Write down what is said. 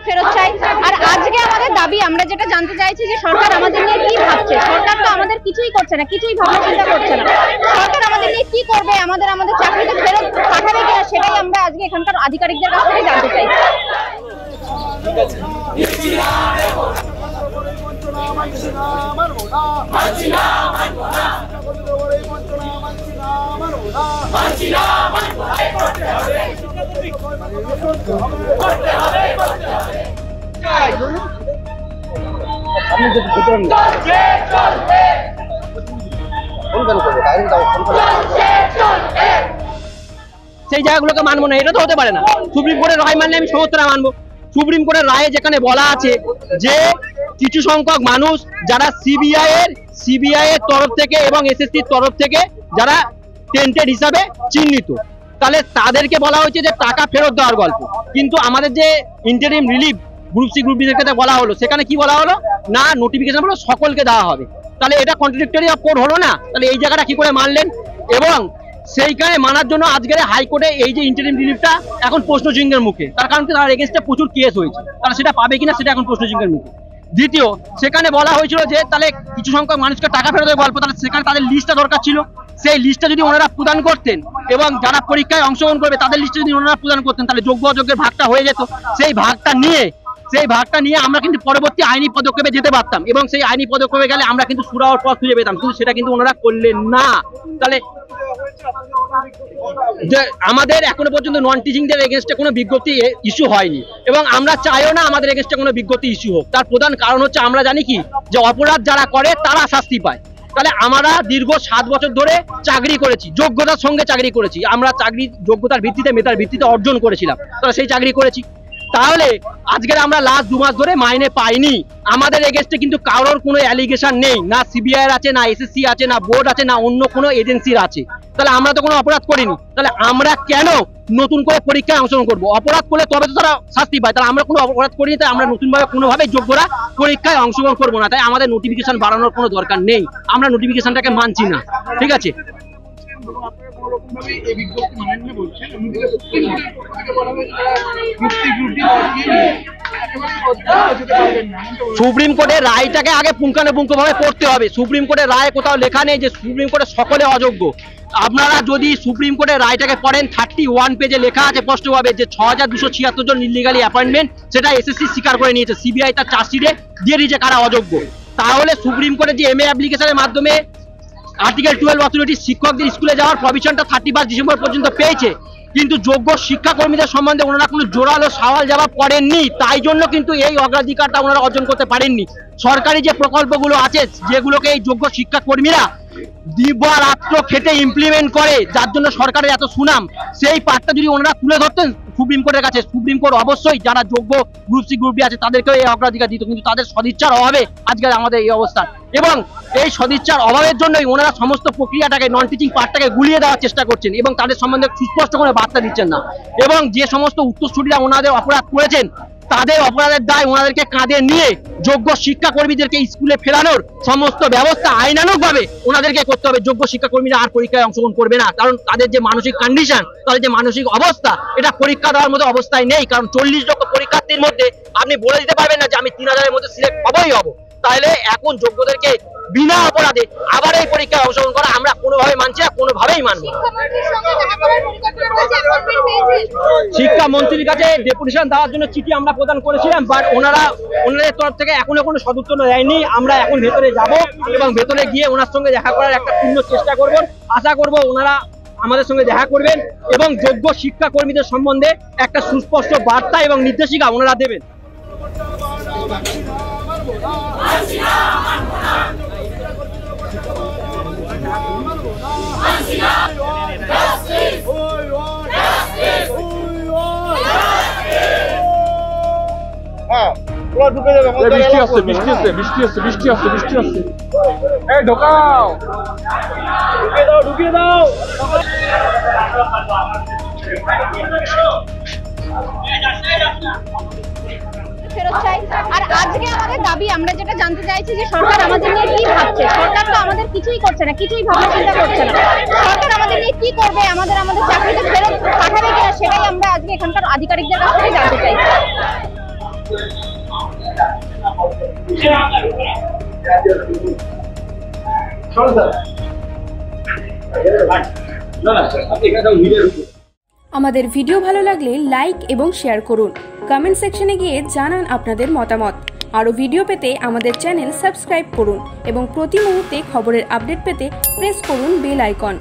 ফেরত চাই। আর আজকে আমাদের দাবি, আমরা যেটা জানতে চাইছি যে সরকার আমাদের নিয়ে কি ভাবছে। সরকার তো আমাদের কিছুই করছে না, কিছুই ভাবনা চিন্তা করছে না। সরকার আমাদের নিয়ে কি করবে, আমাদের চাকরিতে ফেরত পাঠাবে কিনা, সেটাই আমরা আজকে এখানকার আধিকারিকদের কাছ থেকে জানতে চাই। সেই জায়গাগুলোকে মানবো না, এটা তো হতে পারে না। সুপ্রিম কোর্টের রায় মানলে আমি সমস্তটা মানবো। সুপ্রিম কোর্টের রায়ে যেখানে বলা আছে যে কিছু সংখ্যক মানুষ যারা সিবিআই এর তরফ থেকে এবং এসএসসির তরফ থেকে যারা টেন্টেড হিসাবে চিহ্নিত, তাহলে তাদেরকে বলা হয়েছে যে টাকা ফেরত দেওয়ার গল্প। কিন্তু আমাদের যে interim relief group C group ডিদের ক্ষেত্রে বলা হলো, সেখানে কি বলা হলো না, নোটিফিকেশন হলো সকলকে দেওয়া হবে। তাহলে এটা কন্ট্রাডিক্টরি অফ কোর্ট হলো না? তাহলে এই জায়গাটা কি করে মানলেন? এবং সেইখানে মানার জন্য আজকের হাইকোর্টে এই যে ইন্টারিম রিলিফটা এখন প্রশ্নচিহ্নের মুখে, তার কারণ কি তার এগেইনস্টে প্রচুর কেস হয়েছে, তারা সেটা পাবে কিনা সেটা এখন প্রশ্নচিহ্নের মুখে। দ্বিতীয়, সেখানে বলা হয়েছিল যে তাহলে কিছু সংখ্যক মানুষকে টাকা ফেরতের গল্প, তাহলে সেখানে তাদের লিস্টটা দরকার ছিল। সেই লিস্টটা যদি ওনারা প্রদান করতেন এবং যারা পরীক্ষায় অংশগ্রহণ করবে তাদের লিস্টটা যদি ওনারা প্রদান করতেন, তাহলে যোগ্য অযোগ্যের ভাগটা হয়ে যেত। সেই ভাগটা নিয়ে আমরা কিন্তু পরবর্তী আইনি পদক্ষেপে যেতে পারতাম, এবং সেই আইনি পদক্ষেপে গেলে আমরা কিন্তু সুরাহর পথ খুঁজে পেতাম, কিন্তু সেটা কিন্তু ওনারা করলেন না। তাহলে আমাদের এখনো পর্যন্ত নন টিচিংদের এগেইনস্টে কোনো বিজ্ঞপ্তি ইস্যু হয়নি, এবং আমরা চাইও না আমাদের এগেইনস্টে কোনো বিজ্ঞপ্তি ইস্যু হোক। তার প্রধান কারণ হচ্ছে আমরা জানি কি, যে অপরাধ যারা করে তারা শাস্তি পায়। তাহলে আমরা দীর্ঘ 7 বছর ধরে চাকরি করেছি, যোগ্যতার সঙ্গে চাকরি করেছি, আমরা চাকরি যোগ্যতার ভিত্তিতে মেধার ভিত্তিতে অর্জন করেছিলাম, তাহলে সেই চাকরি করেছি। তাহলে আজকের আমরা লাস্ট 2 মাস ধরে মাইনে পাইনি। আমাদের এগেইনস্টে কিন্তু কারোর কোনো অ্যালিগেশন নেই, না সিবিআই আছে, না এসএসসি আছে, না বোর্ড আছে, না অন্য কোনো এজেন্সির আছে। তাহলে আমরা তো কোনো অপরাধ করিনি, তাহলে আমরা কেন নতুন করে পরীক্ষায় অংশগ্রহণ করবো? অপরাধ করলে তবে তো তারা শাস্তি পায়, তাহলে আমরা কোনো অপরাধ করিনি, তাই আমরা নতুনভাবে কোনোভাবেই যোগ্যরা পরীক্ষায় অংশগ্রহণ করবো না। তাই আমাদের নোটিফিকেশন বাড়ানোর কোনো দরকার নেই, আমরা নোটিফিকেশনটাকে মানছি না। ঠিক আছে, সুপ্রিম কোর্টের রায়টাকে আগে পুঙ্খানুপুঙ্খভাবে পড়তে হবে। সুপ্রিম কোর্টের রায়ে কোথাও লেখা নেই যে সুপ্রিম কোর্টের সকলে অযোগ্য। আপনারা যদি সুপ্রিম কোর্টের রায়টাকে পড়েন, 31 পেজে লেখা আছে স্পষ্টভাবে যে 6276 জন ইলিগালি অ্যাপয়েন্টমেন্ট, সেটা এসএসসি স্বীকার করে নিয়েছে, সিবিআই তার চার্জশিটে দিয়ে দিয়েছে কারা অযোগ্য। তাহলে সুপ্রিম কোর্টের যে এমএ অ্যাপ্লিকেশনের মাধ্যমে আর্টিকেল 12 অথরিটি শিক্ষকদের স্কুলে যাওয়ার প্রভিশনটা 31 ডিসেম্বর পর্যন্ত পেয়েছে, কিন্তু যোগ্য শিক্ষাকর্মীদের সম্বন্ধে ওনারা কোনো জোরালো সওয়াল জবাব করেননি। তাই জন্য কিন্তু এই অগ্রাধিকারটা ওনারা অর্জন করতে পারেননি। সরকারি যে প্রকল্পগুলো আছে, যেগুলোকে এই যোগ্য শিক্ষাকর্মীরা দিবারাত্র খেটে ইমপ্লিমেন্ট করে, যার জন্য সরকারের এত সুনাম, সেই পার্টটা যদি ওনারা তুলে ধরতেন সুপ্রিম কোর্টের কাছে, সুপ্রিম কোর্ট অবশ্যই যারা যোগ্য গ্রুপ সি গ্রুপ ডি আছে তাদেরকেও এই অগ্রাধিকার দিত। কিন্তু তাদের সদিচ্ছার অভাবে আজকের আমাদের এই অবস্থা, এবং এই সদিচ্ছার অভাবের জন্যই ওনারা সমস্ত প্রক্রিয়াটাকে, নন টিচিং পার্টটাকে গুলিয়ে দেওয়ার চেষ্টা করছেন, এবং তাদের সম্বন্ধে সুস্পষ্ট কোনো বার্তা দিচ্ছেন না। এবং যে সমস্ত উত্তরসূরিরা ওনাদের অপরাধ করেছেন, তাদের অপরাধের দায় ওনাদেরকে কাঁধে নিয়ে যোগ্য শিক্ষাকর্মীদেরকে স্কুলে ফেরানোর সমস্ত ব্যবস্থা আইনানুগভাবে ওনাদেরকে করতে হবে। যোগ্য শিক্ষাকর্মীরা আর পরীক্ষায় অংশগ্রহণ করবে না, কারণ তাদের যে মানসিক কন্ডিশন, তাদের যে মানসিক অবস্থা, এটা পরীক্ষা দেওয়ার মতো অবস্থায় নেই। কারণ 40 লক্ষ পরীক্ষার্থীর মধ্যে আপনি বলে দিতে পারবেন না যে আমি 3000-এর মধ্যে সিলেক্ট হবই হব। তাহলে এখন যোগ্যদেরকে বিনা অপরাধে আবার এই পরীক্ষায় অংশগ্রহণ করা আমরা কোনোভাবে মানছি না, কোনোভাবেই মানব না। শিক্ষামন্ত্রীর কাছে ডেপুটেশন দেওয়ার জন্য চিঠি আমরা প্রদান করেছিলাম, বাট ওনাদের তরফ থেকে এখনো কোনো সদুত্তর দেয়নি। আমরা এখন ভেতরে যাব এবং ভেতরে গিয়ে ওনার সঙ্গে দেখা করার একটা পূর্ণ চেষ্টা করব। আশা করব ওনারা আমাদের সঙ্গে দেখা করবেন এবং যোগ্য শিক্ষাকর্মীদের সম্বন্ধে একটা সুস্পষ্ট বার্তা এবং নির্দেশিকা ওনারা দেবেন। বৃষ্টি আসছে, বৃষ্টি আসছে, বৃষ্টি আসছে, বৃষ্টি আসছে, বৃষ্টি আসছে। এই ঢোকাও, ঢুকিয়ে দাও। ফেরত চাই। আর আজকে আমাদের দাবি, আমরা যেটা জানতে চাইছি যে সরকার আমাদের নিয়ে কি ভাবছে। সরকার তো আমাদের কিছুই করছে না, কিছুই ভাবনা চিন্তা করছে না। সরকার আমাদের নিয়ে কি করবে, আমাদের চাকরিতে ফেরত পাঠাবে কিনা, সেটাই আমরা আজকে এখানকার আধিকারিকদের কাছ থেকে জানতে চাইছি। আমাদের ভিডিও ভালো লাগলে লাইক এবং শেয়ার করুন। কমেন্ট সেকশনে গিয়ে জানান আপনাদের মতামত। আরও ভিডিও পেতে আমাদের চ্যানেল সাবস্ক্রাইব করুন এবং প্রতি মুহূর্তে খবরের আপডেট পেতে প্রেস করুন বেল আইকন।